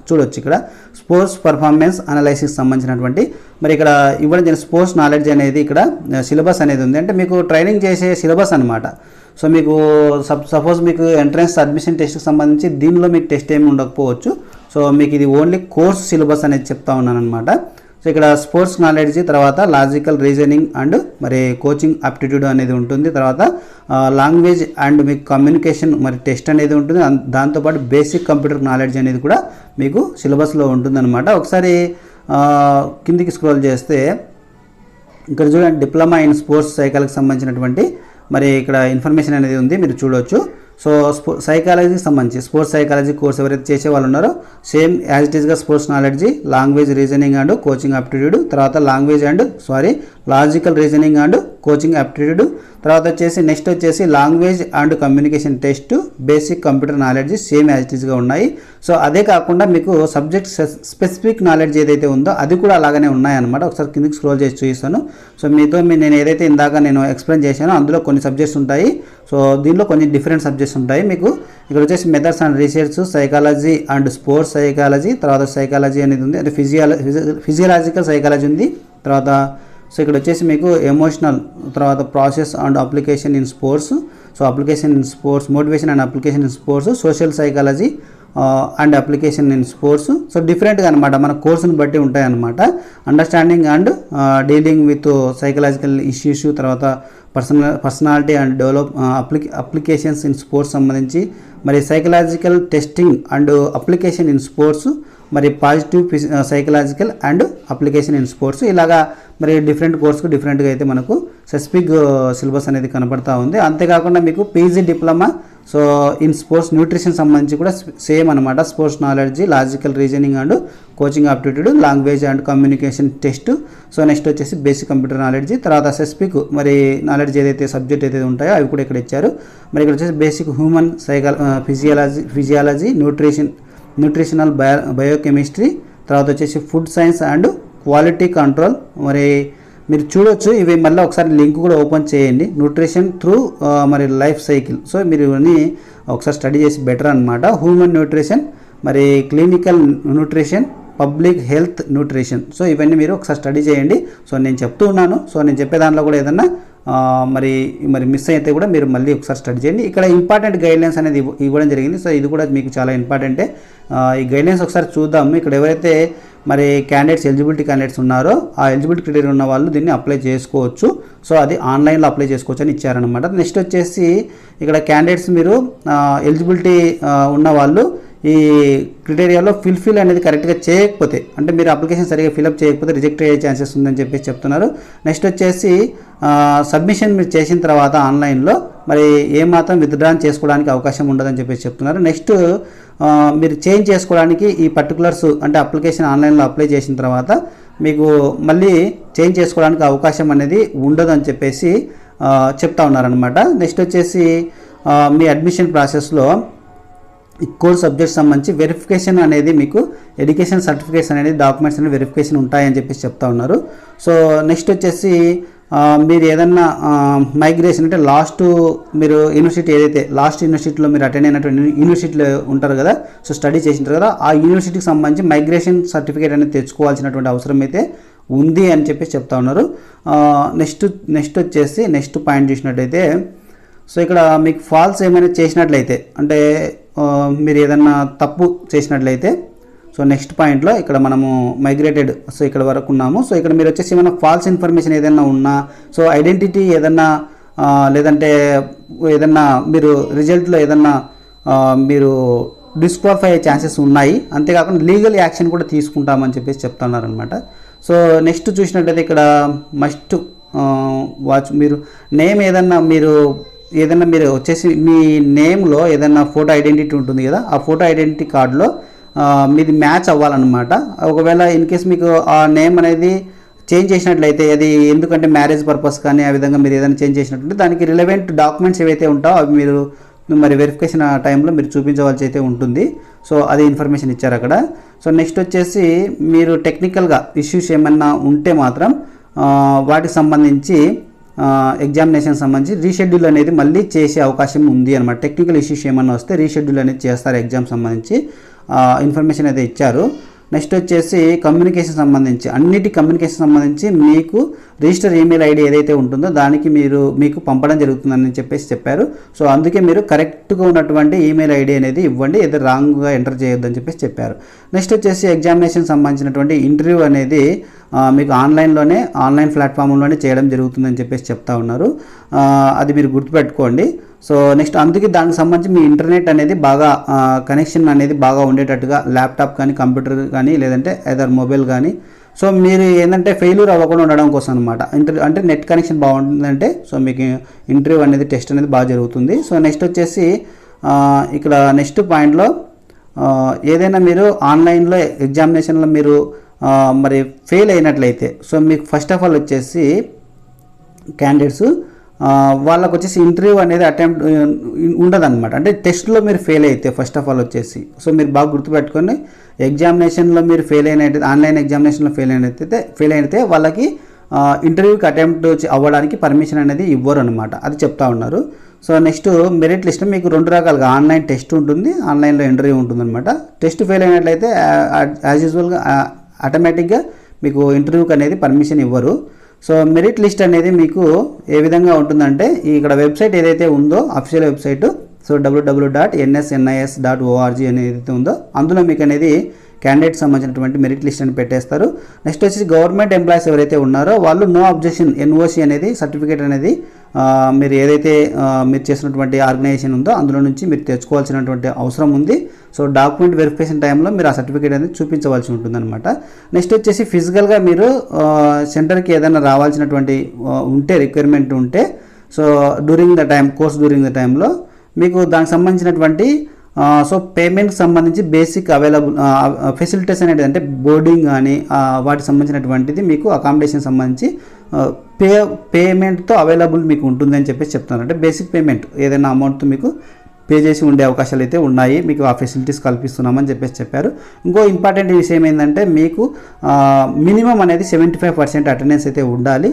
చూడొచ్చు. ఇక్కడ స్పోర్ట్స్ పర్ఫార్మెన్స్ అనాలైసిస్ సంబంధించినటువంటి మరి ఇక్కడ ఇవ్వడం జరిగిన స్పోర్ట్స్ నాలెడ్జ్ అనేది ఇక్కడ సిలబస్ అనేది ఉంది. అంటే మీకు ట్రైనింగ్ చేసే సిలబస్ అనమాట. సో మీకు సపోజ్ మీకు ఎంట్రన్స్ అడ్మిషన్ టెస్ట్కి సంబంధించి దీనిలో మీకు టెస్ట్ ఏమి ఉండకపోవచ్చు. సో మీకు ఇది ఓన్లీ కోర్స్ సిలబస్ అనేది చెప్తా ఉన్నాను అనమాట. సో ఇక్కడ స్పోర్ట్స్ నాలెడ్జ్, తర్వాత లాజికల్ రీజనింగ్ అండ్ మరి కోచింగ్ అప్టిట్యూడ్ అనేది ఉంటుంది. తర్వాత లాంగ్వేజ్ అండ్ మీకు కమ్యూనికేషన్ మరి టెస్ట్ అనేది ఉంటుంది. దాంతోపాటు బేసిక్ కంప్యూటర్ నాలెడ్జ్ అనేది కూడా మీకు సిలబస్లో ఉంటుందన్నమాట. ఒకసారి కిందికి స్క్రోల్ చేస్తే ఇక్కడ చూడండి, డిప్లొమా ఇన్ స్పోర్ట్స్ సైకాలజీకి సంబంధించినటువంటి మరి ఇక్కడ ఇన్ఫర్మేషన్ అనేది ఉంది, మీరు చూడవచ్చు. సో సైకాలజీకి సంబంధించి స్పోర్ట్స్ సైకాలజీ కోర్స్ ఎవరైతే చేసే వాళ్ళు ఉన్నారో సేమ్ యాజ్ ఇట్ ఈస్గా sports knowledge, language reasoning and coaching aptitude, తర్వాత logical reasoning and coaching aptitude, తర్వాత వచ్చేసి నెక్స్ట్ వచ్చేసి language and communication test, basic computer knowledge same as it ఈస్గా ఉన్నాయి. సో అదే కాకుండా మీకు సబ్జెక్ట్ స్పెసిఫిక్ నాలెడ్జ్ ఏదైతే ఉందో అది కూడా అలాగనే ఉన్నాయన్నమాట. ఒకసారి కిందకి స్క్రోల్ చేసి చూపిస్తాను. సో నేను ఏదైతే ఇందాక నేను ఎక్స్ప్లెయిన్ చేశానో అందులో కొన్ని సబ్జెక్ట్స్ ఉంటాయి. సో దీనిలో కొన్ని డిఫరెంట్ సబ్జెక్ట్స్ ఉంటాయి. మీకు ఇక్కడ వచ్చేసి methods and research, psychology and sports psychology, తర్వాత సైకాలజీ అనేది ఉంది, అంటే ఫిజియలాజికల్ సైకాలజీ ఉంది. తర్వాత సో ఇక్కడ వచ్చేసి మీకు ఎమోషనల్, తర్వాత process and application in sports, so application in sports, motivation and application in sports, social psychology and application in sports. So డిఫరెంట్గా అనమాట, మన కోర్సుని బట్టి ఉంటాయి అనమాట. Understanding and dealing with psychological issues, తర్వాత personality and applications in sports సంబంధించి, మరి psychological testing and application in sports, మరి positive psychological and application in sports. ఇలాగా మరి డిఫరెంట్ కోర్సుకు డిఫరెంట్గా అయితే మనకు స్పెసిఫిక్ సిలబస్ అనేది కనపడతా ఉంది. అంతేకాకుండా మీకు PG diploma so in sports nutrition సంబంధించి కూడా సేమ్ అనమాట. Sports knowledge, logical reasoning and coaching aptitude, language and communication test. So next వచ్చేసి బేసిక్ కంప్యూటర్ నాలెడ్జ్, తర్వాత స్పెసిఫిక్ మరి నాలెడ్జ్ ఏదైతే సబ్జెక్ట్ ఏదైతే ఉంటాయో అవి కూడా ఇక్కడ ఇచ్చారు. మరి ఇక్కడ వచ్చేసి basic human physiology, nutritional biochemistry, తర్వాత వచ్చేసి food science and quality control. మరి మీరు చూడొచ్చు, ఇవి మళ్ళీ ఒకసారి లింక్ కూడా ఓపెన్ చేయండి. న్యూట్రిషన్ త్రూ మరి లైఫ్ సైకిల్. సో మీరు ఇవన్నీ ఒకసారి స్టడీ చేసి బెటర్ అనమాట. హ్యూమన్ న్యూట్రిషన్, మరి clinical nutrition, public health nutrition. So ఇవన్నీ మీరు ఒకసారి స్టడీ చేయండి. సో నేను చెప్తూ ఉన్నాను. సో నేను చెప్పే దాంట్లో కూడా ఏదన్నా మరి మరి మిస్ అయితే కూడా మీరు మళ్ళీ ఒకసారి స్టడీ చేయండి. ఇక్కడ ఇంపార్టెంట్ గైడ్లైన్స్ అనేది ఇవ్వడం జరిగింది. సో ఇది కూడా మీకు చాలా ఇంపార్టెంటే. ఈ గైడ్లైన్స్ ఒకసారి చూద్దాము. ఇక్కడ ఎవరైతే మరి ఎలిజిబిలిటీ క్యాండిడేట్స్ ఉన్నారో ఆ ఎలిజిబిలిటీ క్రైటీరియా ఉన్న వాళ్ళు దీన్ని అప్లై చేసుకోవచ్చు. సో అది ఆన్లైన్లో అప్లై చేసుకోవచ్చు అని ఇచ్చారనమాట. నెక్స్ట్ వచ్చేసి ఇక్కడ క్యాండిడేట్స్ మీరు ఎలిజిబిలిటీ ఉన్న వాళ్ళు ఈ క్రైటీరియాలో ఫిల్ అనేది కరెక్ట్గా చేయకపోతే, అంటే మీరు అప్లికేషన్ సరిగ్గా ఫిల్అప్ చేయకపోతే రిజెక్ట్ అయ్యే ఛాన్సెస్ ఉందని చెప్పేసి చెప్తున్నారు. నెక్స్ట్ వచ్చేసి సబ్మిషన్ మీరు చేసిన తర్వాత ఆన్లైన్లో మరి ఏమాత్రం విత్డ్రా చేసుకోవడానికి అవకాశం ఉండదని చెప్పేసి చెప్తున్నారు. నెక్స్ట్ మీరు చేంజ్ చేసుకోవడానికి ఈ పర్టికులర్స్ అంటే అప్లికేషన్ ఆన్లైన్లో అప్లై చేసిన తర్వాత మీకు మళ్ళీ చేంజ్ చేసుకోవడానికి అవకాశం అనేది ఉండదని చెప్పేసి చెప్తా ఉన్నారనమాట. నెక్స్ట్ వచ్చేసి మీ అడ్మిషన్ ప్రాసెస్లో కోర్ సబ్జెక్ట్స్ సంబంధించి వెరిఫికేషన్ అనేది మీకు ఎడ్యుకేషన్ సర్టిఫికేట్స్ అనేది డాక్యుమెంట్స్ అనేది వెరిఫికేషన్ ఉంటాయని చెప్పేసి చెప్తా ఉన్నారు. సో నెక్స్ట్ వచ్చేసి మీరు ఏదన్నా మైగ్రేషన్ అంటే లాస్ట్ మీరు యూనివర్సిటీ ఏదైతే లాస్ట్ యూనివర్సిటీలో మీరు అటెండ్ అయినటువంటి యూనివర్సిటీలో ఉంటారు కదా, సో స్టడీ చేసింటారు కదా, ఆ యూనివర్సిటీకి సంబంధించి మైగ్రేషన్ సర్టిఫికేట్ అనేది తెచ్చుకోవాల్సినటువంటి అవసరం అయితే ఉంది అని చెప్పేసి చెప్తా ఉన్నారు. నెక్స్ట్ వచ్చేసి నెక్స్ట్ పాయింట్ చూసినట్టయితే, సో ఇక్కడ మీకు ఫాల్స్ ఏమైనా చేసినట్లయితే అంటే మీరు ఏదన్నా తప్పు చేసినట్లయితే, సో నెక్స్ట్ పాయింట్లో ఇక్కడ మనము మైగ్రేటెడ్ సో ఇక్కడ వరకు ఉన్నాము. సో ఇక్కడ మీరు వచ్చేసి ఏమైనా ఫాల్స్ ఇన్ఫర్మేషన్ ఏదైనా ఉన్నా, సో ఐడెంటిటీ ఏదన్నా లేదంటే ఏదన్నా మీరు రిజల్ట్లో ఏదన్నా మీరు డిస్క్వాలిఫై అయ్యే ఛాన్సెస్ ఉన్నాయి. అంతేకాకుండా లీగల్ యాక్షన్ కూడా తీసుకుంటామని చెప్పేసి చెప్తున్నారనమాట. సో నెక్స్ట్ చూసినట్టయితే ఇక్కడ మస్ట్ వాచ్ మీరు నేమ్ ఏదన్నా మీరు వచ్చేసి మీ నేమ్లో ఏదన్నా ఫోటో ఐడెంటిటీ ఉంటుంది కదా, ఆ ఫోటో ఐడెంటిటీ కార్డులో మీది మ్యాచ్ అవ్వాలన్నమాట. ఒకవేళ ఇన్ కేస్ మీకు ఆ నేమ్ అనేది చేంజ్ చేసినట్లయితే, అది ఎందుకంటే మ్యారేజ్ పర్పస్ కానీ ఆ విధంగా మీరు ఏదైనా చేంజ్ చేసినట్లయితే దానికి రిలవెంట్ డాక్యుమెంట్స్ ఏవైతే ఉంటాయో అవి మీరు మరి వెరిఫికేషన్ టైంలో మీరు చూపించవలసి అయితే ఉంటుంది. సో అది ఇన్ఫర్మేషన్ ఇచ్చారు అక్కడ. సో నెక్స్ట్ వచ్చేసి మీరు టెక్నికల్గా ఇష్యూస్ ఏమన్నా ఉంటే మాత్రం వాటికి సంబంధించి ఎగ్జామినేషన్ సంబంధించి రీషెడ్యూల్ అనేది మళ్ళీ చేసే అవకాశం ఉంది అనమాట. టెక్నికల్ ఇష్యూస్ ఏమన్నా వస్తే రీషెడ్యూల్ అనేది చేస్తారు ఎగ్జామ్ సంబంధించి ఇన్ఫర్మేషన్ అయితే ఇచ్చారు. నెక్స్ట్ వచ్చేసి కమ్యూనికేషన్ సంబంధించి కమ్యూనికేషన్ సంబంధించి మీకు రిజిస్టర్ ఈమెయిల్ ఐడి ఏదైతే ఉంటుందో దానికి మీకు పంపడం జరుగుతుందని చెప్పేసి చెప్పారు. సో అందుకే మీరు కరెక్ట్గా ఉన్నటువంటి ఈమెయిల్ ఐడి అనేది ఇవ్వండి, ఏదో రాంగ్గా ఎంటర్ చేయొద్దని చెప్పేసి చెప్పారు. నెక్స్ట్ వచ్చేసి ఎగ్జామినేషన్ సంబంధించినటువంటి ఇంటర్వ్యూ అనేది మీకు ఆన్లైన్ ప్లాట్ఫామ్లోనే చేయడం జరుగుతుందని చెప్పేసి చెప్తా ఉన్నారు. అది మీరు గుర్తుపెట్టుకోండి. సో నెక్స్ట్ అందుకే దానికి సంబంధించి మీ ఇంటర్నెట్ అనేది బాగా కనెక్షన్ అనేది బాగా ఉండేటట్టుగా ల్యాప్టాప్ కానీ కంప్యూటర్ కానీ లేదంటే ఏదైనా మొబైల్ కానీ, సో మీరు ఏంటంటే ఫెయిల్యూర్ అవ్వకుండా ఉండడం కోసం అనమాట. అంటే నెట్ కనెక్షన్ బాగుంటుందంటే సో మీకు ఇంటర్వ్యూ అనేది టెస్ట్ అనేది బాగా జరుగుతుంది. సో నెక్స్ట్ వచ్చేసి ఇక్కడ నెక్స్ట్ పాయింట్లో ఏదైనా మీరు ఆన్లైన్లో ఎగ్జామినేషన్లో మీరు మరి ఫెయిల్ అయినట్లయితే, సో మీకు ఫస్ట్ ఆఫ్ ఆల్ వచ్చేసి క్యాండిడేట్స్ వాళ్ళకు వచ్చేసి ఇంటర్వ్యూ అనేది అటెంప్ట్ ఉండదన్నమాట. అంటే టెస్ట్లో మీరు ఫెయిల్ అయితే ఫస్ట్ ఆఫ్ ఆల్ వచ్చేసి, సో మీరు బాగా గుర్తుపెట్టుకొని ఎగ్జామినేషన్లో మీరు ఆన్లైన్ ఎగ్జామినేషన్లో ఫెయిల్ అయితే వాళ్ళకి ఇంటర్వ్యూకి అటెంప్ట్ అవ్వడానికి పర్మిషన్ అనేది ఇవ్వరు అనమాట. అది చెప్తా ఉన్నారు. సో నెక్స్ట్ మెరిట్ లిస్ట్ మీకు 2 రకాలుగా ఆన్లైన్ టెస్ట్ ఉంటుంది, ఆన్లైన్లో ఇంటర్వ్యూ ఉంటుంది అనమాట. టెస్ట్ ఫెయిల్ అయినట్లయితే యాజ్ యూజువల్గా ఆటోమేటిక్గా మీకు ఇంటర్వ్యూకి అనేది పర్మిషన్ ఇవ్వరు. సో మెరిట్ లిస్ట్ అనేది మీకు ఏ విధంగా ఉంటుందంటే ఇక్కడ వెబ్సైట్ ఏదైతే ఉందో అఫీషియల్ వెబ్సైట్, సో www.nsnis.org అనేది ఏదైతే ఉందో అందులో మీకు అనేది క్యాండిడేట్ సంబంధించినటువంటి మెరిట్ లిస్ట్ అని పెట్టేస్తారు. నెక్స్ట్ వచ్చేసి గవర్నమెంట్ ఎంప్లాయీస్ ఎవరైతే ఉన్నారో వాళ్ళు నో అబ్జెక్షన్ NOC అనేది సర్టిఫికేట్ అనేది మీరు ఏదైతే మీరు చేసినటువంటి ఆర్గనైజేషన్ ఉందో అందులో నుంచి మీరు తెచ్చుకోవాల్సినటువంటి అవసరం ఉంది. సో డాక్యుమెంట్ వెరిఫికేషన్ టైంలో మీరు ఆ సర్టిఫికేట్ అనేది చూపించవలసి ఉంటుందన్నమాట. నెక్స్ట్ వచ్చేసి ఫిజికల్గా మీరు సెంటర్కి ఏదైనా రావాల్సినటువంటి రిక్వైర్మెంట్ ఉంటే, సో కోర్స్ డ్యూరింగ్ ద టైంలో మీకు దానికి సంబంధించినటువంటి సో పేమెంట్కి సంబంధించి బేసిక్ ఫెసిలిటీస్ అనేది అంటే బోర్డింగ్ కానీ వాటికి సంబంధించినటువంటిది మీకు అకామిడేషన్ సంబంధించి పేమెంట్తో అవైలబుల్ మీకు ఉంటుందని చెప్పేసి చెప్తున్నారు. అంటే బేసిక్ పేమెంట్ ఏదైనా అమౌంట్తో మీకు పే చేసి ఉండే అవకాశాలు అయితే ఉన్నాయి, మీకు ఆ ఫెసిలిటీస్ కల్పిస్తున్నామని చెప్పేసి చెప్పారు. ఇంకో ఇంపార్టెంట్ విషయం ఏంటంటే మీకు మినిమం అనేది 75% అటెండెన్స్ అయితే ఉండాలి,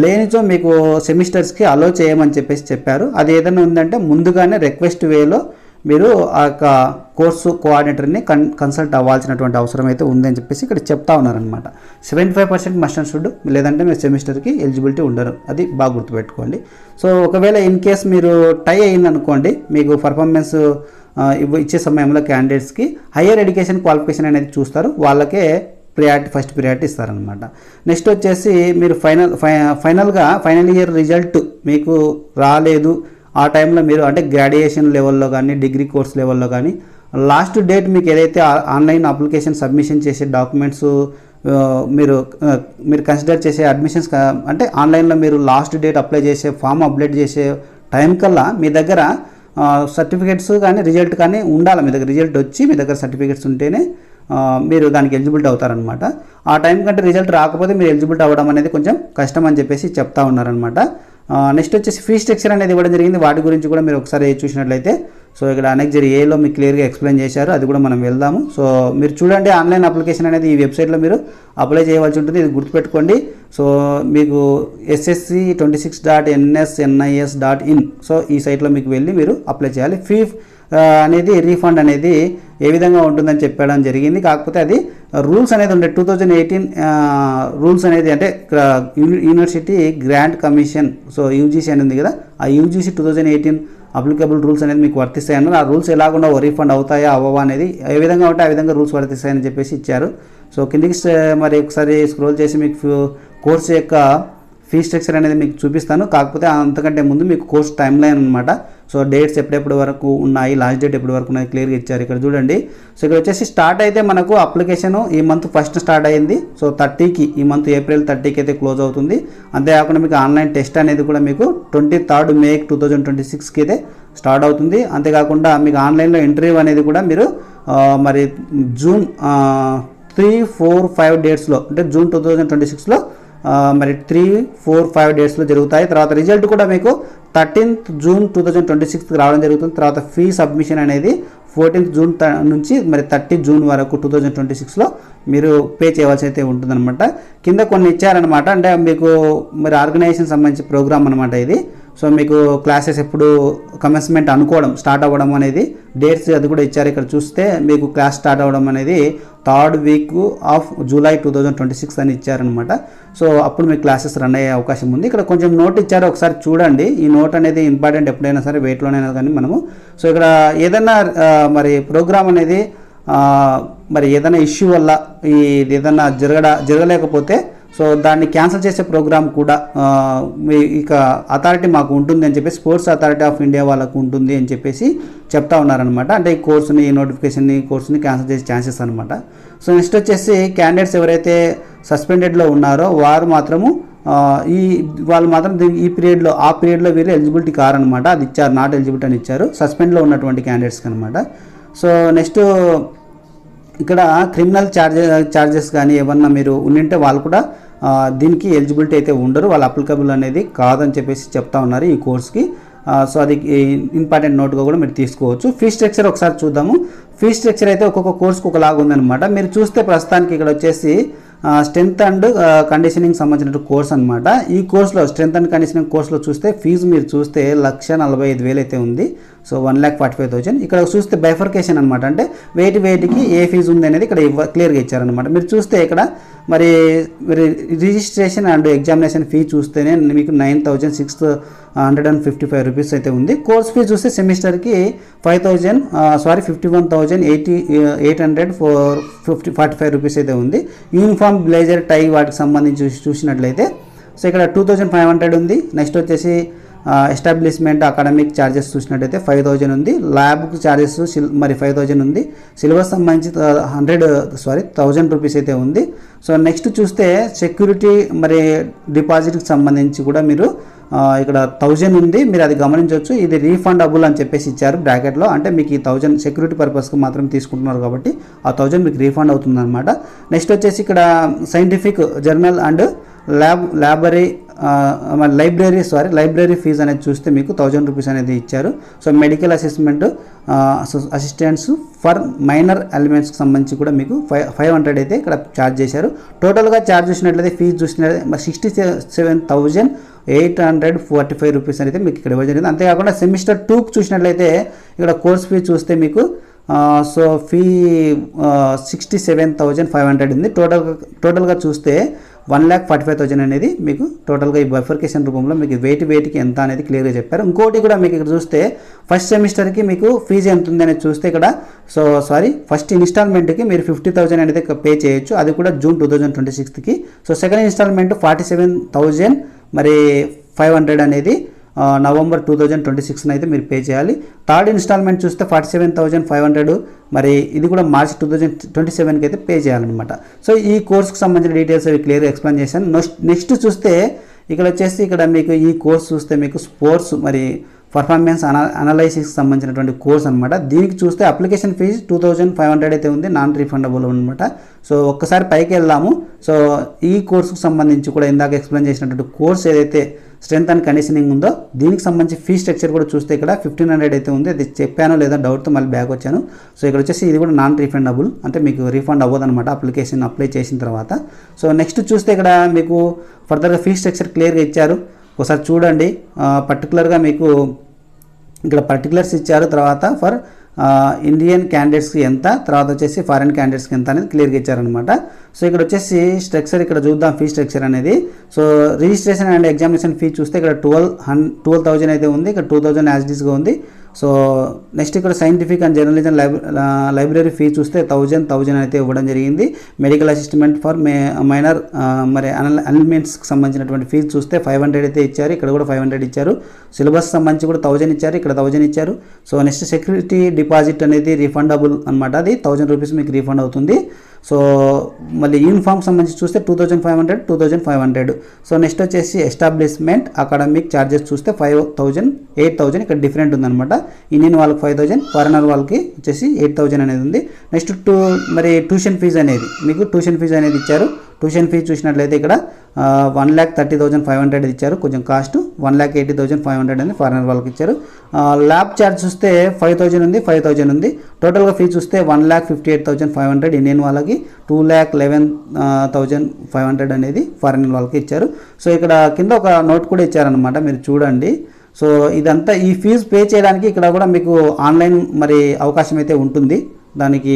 లేనిచో మీకు సెమిస్టర్స్కి అలో చేయమని చెప్పేసి చెప్పారు. అది ఏదైనా ఉందంటే ముందుగానే రిక్వెస్ట్ వేలో మీరు ఆ యొక్క కోర్సు కోఆర్డినేటర్ని కన్సల్ట్ అవ్వాల్సినటువంటి అవసరం అయితే ఉందని చెప్పేసి ఇక్కడ చెప్తా ఉన్నారనమాట. 75% మస్ట్ అండ్ షుడ్, లేదంటే మీరు సెమిస్టర్కి ఎలిజిబిలిటీ ఉండరు, అది బాగా గుర్తుపెట్టుకోండి. సో ఒకవేళ ఇన్ కేస్ మీరు టై అయిందనుకోండి, మీకు పర్ఫార్మెన్స్ ఇచ్చే సమయంలో క్యాండిడేట్స్కి హయ్యర్ ఎడ్యుకేషన్ క్వాలిఫికేషన్ అనేది చూస్తారు, వాళ్ళకే ఫస్ట్ ప్రియారిటీ ఇస్తారనమాట. నెక్స్ట్ వచ్చేసి మీరు ఫైనల్ ఇయర్ రిజల్ట్ మీకు రాలేదు, ఆ టైంలో మీరు అంటే గ్రాడ్యుయేషన్ లెవెల్లో కానీ డిగ్రీ కోర్స్ లెవెల్లో కానీ లాస్ట్ డేట్ మీకు ఏదైతే ఆన్లైన్ అప్లికేషన్ సబ్మిషన్ చేసే డాక్యుమెంట్స్ మీరు కన్సిడర్ చేసే అడ్మిషన్స్ అంటే ఆన్లైన్లో మీరు లాస్ట్ డేట్ అప్లై చేసే ఫామ్ అప్డేట్ చేసే టైం కల్లా మీ దగ్గర సర్టిఫికేట్స్ కానీ రిజల్ట్ కానీ ఉండాలి. మీ దగ్గర రిజల్ట్ వచ్చి మీ దగ్గర సర్టిఫికేట్స్ ఉంటేనే మీరు దానికి ఎలిజిబిలిటీ అవుతారనమాట. ఆ టైం కంటే రిజల్ట్ రాకపోతే మీరు ఎలిజిబిలిటీ అవ్వడం అనేది కొంచెం కష్టం అని చెప్పేసి చెప్తా ఉన్నారనమాట. నెక్స్ట్ వచ్చేసి ఫీ స్ట్రక్చర్ అనేది ఇవ్వడం జరిగింది, వాటి గురించి కూడా మీరు ఒకసారి చూసినట్లయితే సో ఇక్కడ అనెక్జర్ ఏలో మీకు క్లియర్గా ఎక్స్ప్లెయిన్ చేశారు, అది కూడా మనం వెళ్దాము. సో మీరు చూడండి, ఆన్లైన్ అప్లికేషన్ అనేది ఈ వెబ్సైట్లో మీరు అప్లై చేయవలసి ఉంటుంది, ఇది గుర్తుపెట్టుకోండి. సో మీకు ssc26.nsnis.in సో ఈ సైట్లో మీకు వెళ్ళి మీరు అప్లై చేయాలి. ఫీ అనేది రీఫండ్ అనేది ఏ విధంగా ఉంటుందని చెప్పడం జరిగింది, కాకపోతే అది రూల్స్ అనేది ఉండే 2018 రూల్స్ అనేది అంటే university grant commission so UGC అని ఉంది కదా, ఆ యూజీసీ 2018 అప్లికబుల్ రూల్స్ అనేది మీకు వర్తిస్తాయన్నారు. ఆ రూల్స్ ఎలాగుండో రీఫండ్ అవుతాయా అవ్వవా అనేది ఏ విధంగా ఉంటే ఆ విధంగా రూల్స్ వర్తిస్తాయని చెప్పేసి ఇచ్చారు. సో కిందికి మరి ఒకసారి స్క్రోల్ చేసి మీకు కోర్సు యొక్క ఫీ స్ట్రక్చర్ అనేది మీకు చూపిస్తాను, కాకపోతే అంతకంటే ముందు మీకు కోర్స్ టైం లైన్ అనమాట. సో డేట్స్ ఎప్పుడెప్పుడు వరకు ఉన్నాయి, లాస్ట్ డేట్ ఎప్పటి వరకు ఉన్నాయి క్లియర్గా ఇచ్చారు ఇక్కడ చూడండి. సో ఇక్కడ వచ్చేసి స్టార్ట్ అయితే మనకు అప్లికేషన్ ఈ మంత్ 1st స్టార్ట్ అయింది, సో 30కి ఈ మంత్ ఏప్రిల్ 30కి అయితే క్లోజ్ అవుతుంది. అంతేకాకుండా మీకు ఆన్లైన్ టెస్ట్ అనేది కూడా మీకు 23rd May 2026కి అయితే స్టార్ట్ అవుతుంది. అంతేకాకుండా మీకు ఆన్లైన్లో ఇంటర్వ్యూ అనేది కూడా మీరు మరి జూన్ 3, 4, 5 డేట్స్లో అంటే జూన్ 2026లో మరి 3, 4, 5 డేట్స్లో జరుగుతాయి. తర్వాత రిజల్ట్ కూడా మీకు 13th June 2026కి రావడం జరుగుతుంది. తర్వాత ఫీ సబ్మిషన్ అనేది 14th June నుంచి మరి 30 June వరకు 2026లో మీరు పే చేయవలసి అయితే ఉంటుందన్నమాట. కింద కొన్ని ఇచ్చారనమాట, అంటే మీకు మరి ఆర్గనైజేషన్ సంబంధించి ప్రోగ్రామ్ అనమాట ఇది. సో మీకు క్లాసెస్ ఎప్పుడు కమెన్స్మెంట్ అనుకోవడం స్టార్ట్ అవ్వడం అనేది డేట్స్ అది కూడా ఇచ్చారు. ఇక్కడ చూస్తే మీకు క్లాస్ స్టార్ట్ అవ్వడం అనేది 3rd week of July 2026 అని ఇచ్చారనమాట. సో అప్పుడు మీకు క్లాసెస్ రన్ అయ్యే అవకాశం ఉంది. ఇక్కడ కొంచెం నోట్ ఇచ్చారు, ఒకసారి చూడండి. ఈ నోట్ అనేది ఇంపార్టెంట్ ఎప్పుడైనా సరే వెయిట్లోనైనా కానీ మనము. సో ఇక్కడ ఏదైనా మరి ప్రోగ్రామ్ అనేది మరి ఏదైనా ఇష్యూ వల్ల ఏదైనా జరగలేకపోతే సో దాన్ని క్యాన్సిల్ చేసే ప్రోగ్రామ్ కూడా మీ ఇక అథారిటీ మాకు ఉంటుంది అని చెప్పి స్పోర్ట్స్ అథారిటీ ఆఫ్ ఇండియా వాళ్ళకు ఉంటుంది అని చెప్పేసి చెప్తా ఉన్నారనమాట. అంటే ఈ కోర్సుని ఈ నోటిఫికేషన్ని కోర్సుని క్యాన్సిల్ చేసే ఛాన్సెస్ అనమాట. సో నెక్స్ట్ వచ్చేసి క్యాండిడేట్స్ ఎవరైతే సస్పెండెడ్లో ఉన్నారో వారు మాత్రము వాళ్ళు మాత్రం ఈ పీరియడ్లో ఆ పీరియడ్లో వీరు ఎలిజిబిలిటీ కారనమాట, అది ఇచ్చారు, నాట్ ఎలిజిబిలిటీ అని ఇచ్చారు సస్పెండ్లో ఉన్నటువంటి క్యాండిడేట్స్కి అనమాట. సో నెక్స్ట్ ఇక్కడ క్రిమినల్ చార్జెస్ కానీ ఏమన్నా మీరు ఉండింటే వాళ్ళు కూడా దీనికి ఎలిజిబిలిటీ అయితే ఉండరు, వాళ్ళు అప్లికబుల్ అనేది కాదని చెప్పేసి చెప్తా ఉన్నారు ఈ కోర్స్కి. సో అది ఇంపార్టెంట్ నోట్గా కూడా మీరు తీసుకోవచ్చు. ఫీ స్ట్రక్చర్ ఒకసారి చూద్దాము. ఫీ స్ట్రక్చర్ అయితే ఒక్కొక్క కోర్స్కి ఒకలాగా ఉందన్నమాట. మీరు చూస్తే ప్రస్తుతానికి ఇక్కడ వచ్చేసి స్ట్రెంత్ అండ్ కండిషనింగ్ సంబంధించిన కోర్స్ అనమాట. ఈ కోర్సులో స్ట్రెంత్ అండ్ కండిషనింగ్ కోర్సులో చూస్తే ఫీజు మీరు చూస్తే 1,45,000 అయితే ఉంది. సో 1,45,000. ఇక్కడ చూస్తే బైఫర్కేషన్ అనమాట, అంటే వేటికి ఏ ఫీజు ఉంది అనేది ఇక్కడ క్లియర్గా ఇచ్చారనమాట. మీరు చూస్తే ఇక్కడ మరి రిజిస్ట్రేషన్ అండ్ ఎగ్జామినేషన్ ఫీ చూస్తేనే మీకు 9,655 రూపీస్ అయితే ఉంది. కోర్స్ ఫీ చూస్తే సెమిస్టర్కి 51,845 రూపీస్ అయితే ఉంది. యూనిఫామ్, బ్లేజర్, టై వాటికి సంబంధించి చూసినట్లయితే సో ఇక్కడ 2,500 ఉంది. నెక్స్ట్ వచ్చేసి ఎస్టాబ్లిష్మెంట్ అకాడమిక్ ఛార్జెస్ చూసినట్టయితే 5,000 ఉంది. ల్యాబ్కి ఛార్జెస్ మరి 5,000 ఉంది. సిలబస్ సంబంధించి 1,000 రూపీస్ అయితే ఉంది. సో నెక్స్ట్ చూస్తే సెక్యూరిటీ మరి డిపాజిట్కి సంబంధించి కూడా మీరు ఇక్కడ 1,000 ఉంది, మీరు అది గమనించవచ్చు. ఇది రీఫండబుల్ అని చెప్పేసి ఇచ్చారు బ్రాకెట్లో, అంటే మీకు ఈ 1,000 సెక్యూరిటీ పర్పస్కి మాత్రం తీసుకుంటున్నారు కాబట్టి ఆ 1,000 మీకు రీఫండ్ అవుతుంది అనమాట. నెక్స్ట్ వచ్చేసి ఇక్కడ scientific journal and library fees అనేది చూస్తే మీకు 1,000 రూపీస్ అనేది ఇచ్చారు. So medical assistants for minor ఎలిమెంట్స్కి సంబంధించి కూడా మీకు 500 అయితే ఇక్కడ ఛార్జ్ చేశారు. టోటల్గా ఛార్జ్ చూసినట్లయితే ఫీజు చూసినట్లయితే 67,000 845 రూపీస్ అనేది మీకు ఇక్కడ ఇవ్వడం జరిగింది. అంతేకాకుండా సెమిస్టర్ 2కి చూసినట్లయితే ఇక్కడ కోర్స్ ఫీ చూస్తే మీకు సో ఫీ 67,500 ఉంది. టోటల్గా చూస్తే 1,45,000 అనేది మీకు టోటల్గా ఈ బైఫర్కేషన్ రూపంలో మీకు వెయిట్కి ఎంత అనేది క్లియర్గా చెప్పారు. ఇంకోటి కూడా మీకు ఇక్కడ చూస్తే ఫస్ట్ సెమిస్టర్కి మీకు ఫీజు ఎంత ఉంది అనేది చూస్తే ఇక్కడ ఫస్ట్ ఇన్స్టాల్మెంట్కి మీరు 50,000 అనేది పే చేయొచ్చు, అది కూడా జూన్ 2026కి. సో సెకండ్ ఇన్స్టాల్మెంట్ 47,000 మరి 500 అనేది నవంబర్ 2026 అయితే మీరు పే చేయాలి. థర్డ్ ఇన్స్టాల్మెంట్ చూస్తే 47,500 మరి ఇది కూడా మార్చ్ 2027కి అయితే పే చేయాలన్నమాట. సో ఈ కోర్సుకు సంబంధించిన డీటెయిల్స్ అవి క్లియర్గా ఎక్స్ప్లెయిన్ చేశాను. నెక్స్ట్ చూస్తే ఇక్కడ మీకు ఈ కోర్స్ చూస్తే మీకు స్పోర్ట్స్ మరి పర్ఫార్మెన్స్ అనాలైసిస్కి సంబంధించినటువంటి కోర్స్ అనమాట. దీనికి చూస్తే అప్లికేషన్ ఫీజు 2,500 అయితే ఉంది, నాన్ రీఫండబుల్ అనమాట. సో ఒక్కసారి పైకి వెళ్దాము. సో ఈ కోర్సుకు సంబంధించి కూడా ఇందాక ఎక్స్ప్లెయిన్ చేసినటువంటి కోర్స్ ఏదైతే స్ట్రెంత్ అండ్ కండిషనింగ్ ఉందో దీనికి సంబంధించి ఫీ స్ట్రక్చర్ కూడా చూస్తే ఇక్కడ 1,500 అయితే ఉంది. అది చెప్పానో లేదా డౌట్తో మళ్ళీ బ్యాక్ వచ్చాను. సో ఇక్కడ వచ్చేసి ఇది కూడా నాన్ రీఫండబుల్, అంటే మీకు రీఫండ్ అవ్వదు అనమాట అప్లికేషన్ అప్లై చేసిన తర్వాత. సో నెక్స్ట్ చూస్తే ఇక్కడ మీకు ఫర్దర్గా ఫీ స్ట్రక్చర్ క్లియర్గా ఇచ్చారు, ఒకసారి చూడండి. పర్టికులర్గా మీకు ఇక్కడ పర్టికులర్స్ ఇచ్చారు, తర్వాత ఫర్ ఇండియన్ క్యాండిడేట్స్కి ఎంత, తర్వాత వచ్చేసి ఫారిన్ క్యాండిడేట్స్కి ఎంత అనేది క్లియర్గా ఇచ్చారనమాట. సో ఇక్కడ వచ్చేసి స్ట్రక్చర్ ఇక్కడ చూద్దాం ఫీ స్ట్రక్చర్ అనేది. So registration and examination fee చూస్తే ఇక్కడ 12,000 అయితే ఉంది, ఇక్కడ 2,000 యాజ్ ఇట్ ఈస్గా ఉంది. సో నెక్స్ట్ ఇక్కడ scientific and journalism library fee చూస్తే 1,000 అయితే ఇవ్వడం జరిగింది. మెడికల్ అసిస్టెంట్ ఫర్ మైనర్ మరి అలిమెంట్స్కి సంబంధించినటువంటి ఫీజు చూస్తే 500 అయితే ఇచ్చారు, ఇక్కడ కూడా 500 ఇచ్చారు. సిలబస్ సంబంధించి కూడా 1,000 ఇచ్చారు, ఇక్కడ 1,000 ఇచ్చారు. సో నెక్స్ట్ సెక్యూరిటీ డిపాజిట్ అనేది రీఫండబుల్ అనమాట, అది 1,000 రూపీస్ మీకు రీఫండ్ అవుతుంది. సో మళ్ళీ యూనిఫామ్ సంబంధించి చూస్తే 2,500. సో నెక్స్ట్ వచ్చేసి ఎస్టాబ్లిష్మెంట్ అకాడమిక్ ఛార్జెస్ చూస్తే 5,000 8,000 ఇక్కడ డిఫరెంట్ ఉందన్నమాట. ఇండియన్ వాళ్ళకి 5,000, ఫారినర్ వాళ్ళకి వచ్చేసి 8,000 అనేది ఉంది. నెక్స్ట్ మరి ట్యూషన్ ఫీజు అనేది మీకు ట్యూషన్ ఫీజు అనేది ఇచ్చారు. ట్యూషన్ ఫీజు చూసినట్లయితే ఇక్కడ 1,30,500 ఇచ్చారు, కొంచెం కాస్ట్ 1,80,500 అనేది ఫారినర్ వాళ్ళకి ఇచ్చారు. ల్యాబ్ ఛార్జ్ చూస్తే 5,000 ఉంది, 5,000 ఉంది. టోటల్గా ఫీజు చూస్తే 1,58,500 ఇండియన్ వాళ్ళకి, 2,11,500 అనేది ఫారినర్ వాళ్ళకి ఇచ్చారు. సో ఇక్కడ కింద ఒక నోట్ కూడా ఇచ్చారనమాట, మీరు చూడండి. సో ఇదంతా ఈ ఫీజు పే చేయడానికి ఇక్కడ కూడా మీకు ఆన్లైన్ మరి అవకాశం అయితే ఉంటుంది దానికి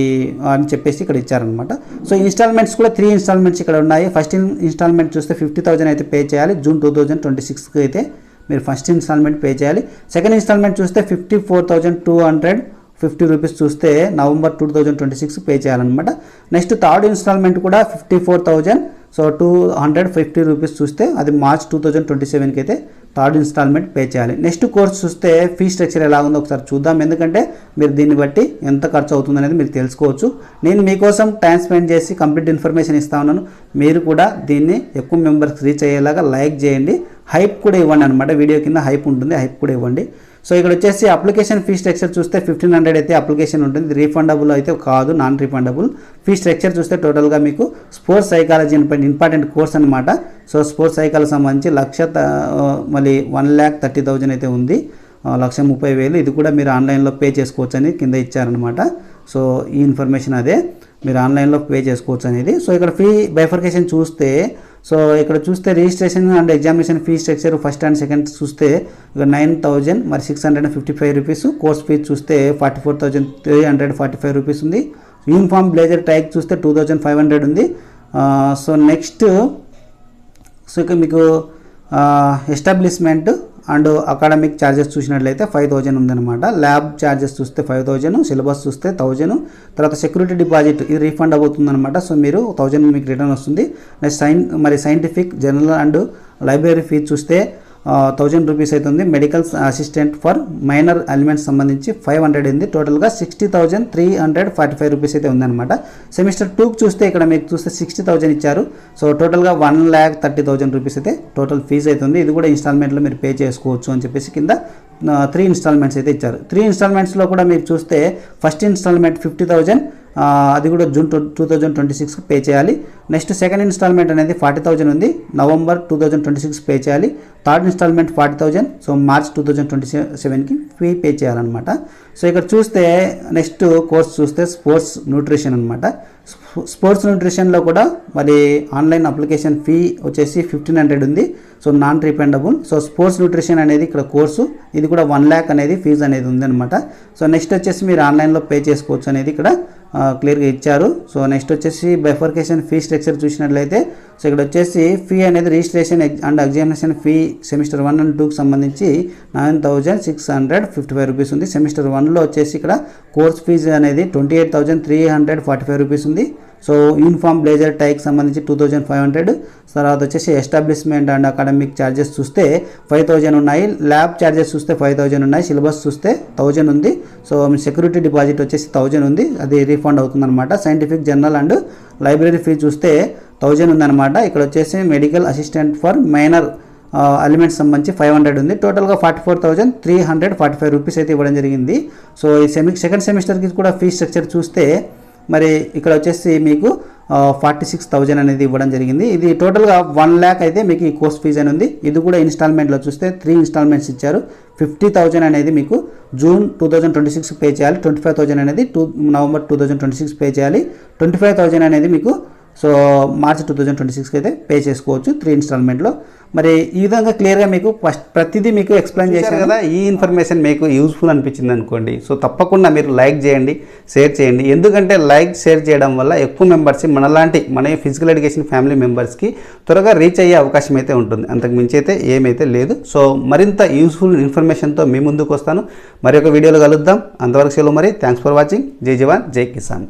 అని చెప్పేసి ఇక్కడ ఇచ్చారనమాట. సో ఇన్స్టాల్మెంట్స్ కూడా 3 ఇన్స్టాల్మెంట్స్ ఇక్కడ ఉన్నాయి. ఫస్ట్ ఇన్స్టాల్మెంట్ చూస్తే 50,000 అయితే పే చేయాలి, జూన్ 2026కి అయితే మీరు ఫస్ట్ ఇన్స్టాల్మెంట్ పే చేయాలి. సెకండ్ ఇన్స్టాల్మెంట్ చూస్తే 54,250 రూపీస్ చూస్తే నవంబర్ 2026 పే చేయాలన్నమాట. నెక్స్ట్ థర్డ్ ఇన్స్టాల్మెంట్ కూడా 54,250 రూపీస్ చూస్తే అది మార్చ్ 2027కి అయితే థర్డ్ ఇన్స్టాల్మెంట్ పే చేయాలి. నెక్స్ట్ కోర్స్ చూస్తే ఫీ స్ట్రక్చర్ ఎలా ఉందో ఒకసారి చూద్దాం, ఎందుకంటే మీరు దీన్ని బట్టి ఎంత ఖర్చు అవుతుంది అనేది మీరు తెలుసుకోవచ్చు. నేను మీకోసం టైం స్పెండ్ చేసి కంప్లీట్ ఇన్ఫర్మేషన్ ఇస్తా ఉన్నాను. మీరు కూడా దీన్ని ఎక్కువ మెంబర్స్ రీచ్ అయ్యేలాగా లైక్ చేయండి, హైప్ కూడా ఇవ్వండి అనమాట. వీడియో కింద హైప్ ఉంటుంది, హైప్ కూడా ఇవ్వండి. సో ఇక్కడ వచ్చేసి అప్లికేషన్ ఫీ స్ట్రక్చర్ చూస్తే 1,500 అయితే అప్లికేషన్ ఉంటుంది, రీఫండబుల్ అయితే కాదు, నాన్ రీఫండబుల్. ఫీ స్ట్రక్చర్ చూస్తే టోటల్గా మీకు స్పోర్ట్స్ సైకాలజీ ఇంపార్టెంట్ కోర్స్ అనమాట. సో స్పోర్ట్స్ సైకాలజీ సంబంధించి మళ్ళీ 1,30,000 అయితే ఉంది, 1,30,000. ఇది కూడా మీరు ఆన్లైన్లో పే చేసుకోవచ్చు అని కింద ఇచ్చారనమాట. సో ఈ ఇన్ఫర్మేషన్ అదే మీరు ఆన్లైన్లో పే చేసుకోవచ్చు అనేది. సో ఇక్కడ ఫీ బైఫర్కేషన్ చూస్తే ఇక్కడ చూస్తే registration and examination fee structure first and second చూస్తే ఇక 9,000 మరి 655 రూపీస్. కోర్స్ ఫీజ్ చూస్తే 44,345 రూపీస్ ఉంది. యూనిఫామ్ బ్లేజర్ టైక్ చూస్తే 2,500 ఉంది. సో నెక్స్ట్ ఇక మీకు ఎస్టాబ్లిష్మెంట్ అండ్ అకాడమిక్ ఛార్జెస్ చూసినట్లయితే 5,000 ఉందన్నమాట. ల్యాబ్ ఛార్జెస్ చూస్తే 5,000, సిలబస్ చూస్తే 1,000, తర్వాత సెక్యూరిటీ డిపాజిట్ ఇది రీఫండ్ అవుతుందన్నమాట. సో మీరు 1,000 మీకు రిటర్న్ వస్తుంది. Next scientific journal and library fees చూస్తే 1,000 రూపీస్ అవుతుంది. Medical assistant for minor elements సంబంధించి 500 ఉంది. టోటల్గా 60,345 రూపీస్ అయితే ఉందన్నమాట. సెమిస్టర్ 2కి చూస్తే ఇక్కడ మీకు చూస్తే 60,000 ఇచ్చారు. సో టోటల్గా 1,30,000 రూపీస్ అయితే టోటల్ ఫీజు అవుతుంది. ఇది కూడా ఇన్స్టాల్మెంట్లో మీరు పే చేసుకోవచ్చు అని చెప్పేసి కింద 3 ఇన్స్టాల్మెంట్స్ అయితే ఇచ్చారు. 3 ఇన్స్టాల్మెంట్స్లో కూడా మీరు చూస్తే ఫస్ట్ ఇన్స్టాల్మెంట్ 50,000, అది కూడా జూన్ 2026 పే చేయాలి. నెక్స్ట్ సెకండ్ ఇన్స్టాల్మెంట్ అనేది 40,000 ఉంది, నవంబర్ 2026 పే చేయాలి. థర్డ్ ఇన్స్టాల్మెంట్ 40,000, సో మార్చ్ 2027కి ఫీ పే చేయాలన్నమాట. సో ఇక్కడ చూస్తే నెక్స్ట్ కోర్స్ చూస్తే స్పోర్ట్స్ న్యూట్రిషన్ అనమాట. స్పోర్ట్స్ న్యూట్రిషన్లో కూడా మరి ఆన్లైన్ అప్లికేషన్ ఫీ వచ్చేసి 1,500 ఉంది. So non refundable. So sports nutrition అనేది ఇక్కడ కోర్సు, ఇది కూడా 1 lakh అనేది ఫీజు అనేది ఉందన్నమాట. సో నెక్స్ట్ వచ్చేసి మీరు ఆన్లైన్లో పే చేసుకోవచ్చు అనేది ఇక్కడ క్లియర్గా ఇచ్చారు. సో నెక్స్ట్ వచ్చేసి బైఫర్కేషన్ ఫీ స్ట్రక్చర్ చూసినట్లయితే సో ఇక్కడ వచ్చేసి ఫీ అనేది registration and examination fee semester 1 and 2కి సంబంధించి 9,655 రూపీస్ ఉంది. సెమిస్టర్ 1లో వచ్చేసి ఇక్కడ కోర్స్ ఫీజు అనేది 28,345 రూపీస్ ఉంది. సో యూనిఫామ్ బ్లేజర్ టైకి సంబంధించి 2,500. తర్వాత వచ్చేసి ఎస్టాబ్లిష్మెంట్ అండ్ అకాడమిక్ ఛార్జెస్ చూస్తే 5,000 ఉన్నాయి. ల్యాబ్ ఛార్జెస్ చూస్తే 5,000 ఉన్నాయి. సిలబస్ చూస్తే 1,000 ఉంది. సో సెక్యూరిటీ డిపాజిట్ వచ్చేసి 1,000 ఉంది, అది రీఫండ్ అవుతుంది అనమాట. Scientific journal and library fee చూస్తే 1,000 ఉందన్నమాట. ఇక్కడ వచ్చేసి medical assistant for minor elements సంబంధించి 500 ఉంది. టోటల్గా 44,345 రూపీస్ అయితే ఇవ్వడం జరిగింది. సో ఈ సెకండ్ సెమిస్టర్కి కూడా ఫీ స్ట్రక్చర్ చూస్తే మరి ఇక్కడ వచ్చేసి మీకు 46,000 అనేది ఇవ్వడం జరిగింది. ఇది టోటల్గా 1 lakh అయితే మీకు ఈ కోర్స్ ఫీజు అని ఉంది. ఇది కూడా ఇన్స్టాల్మెంట్లో చూస్తే 3 ఇన్స్టాల్మెంట్స్ ఇచ్చారు. 50,000 అనేది మీకు జూన్ 2026 పే చేయాలి. 25,000 అనేది నవంబర్ 2026 పే చేయాలి. 25,000 అనేది మీకు సో మార్చ్ 2026 అయితే పే చేసుకోవచ్చు 3 ఇన్స్టాల్మెంట్లో. మరి ఈ విధంగా క్లియర్గా మీకు ప్రతిదీ మీకు ఎక్స్ప్లెయిన్ చేశాను కదా. ఈ ఇన్ఫర్మేషన్ మీకు యూస్ఫుల్ అనిపించింది అనుకోండి, సో తప్పకుండా మీరు లైక్ చేయండి, షేర్ చేయండి. ఎందుకంటే లైక్ షేర్ చేయడం వల్ల ఎక్కువ మెంబర్స్ మన ఫిజికల్ ఎడ్యుకేషన్ ఫ్యామిలీ మెంబర్స్కి త్వరగా రీచ్ అయ్యే అవకాశం అయితే ఉంటుంది. అంతకు మించి అయితే ఏమైతే లేదు. సో మరింత యూస్ఫుల్ ఇన్ఫర్మేషన్తో మీ ముందుకు వస్తాను. మరి ఒక వీడియోలో కలుద్దాం. అంతవరకు సెలవు. మరి థ్యాంక్స్ ఫర్ వాచింగ్. జై జవాన్ జై కిసాన్.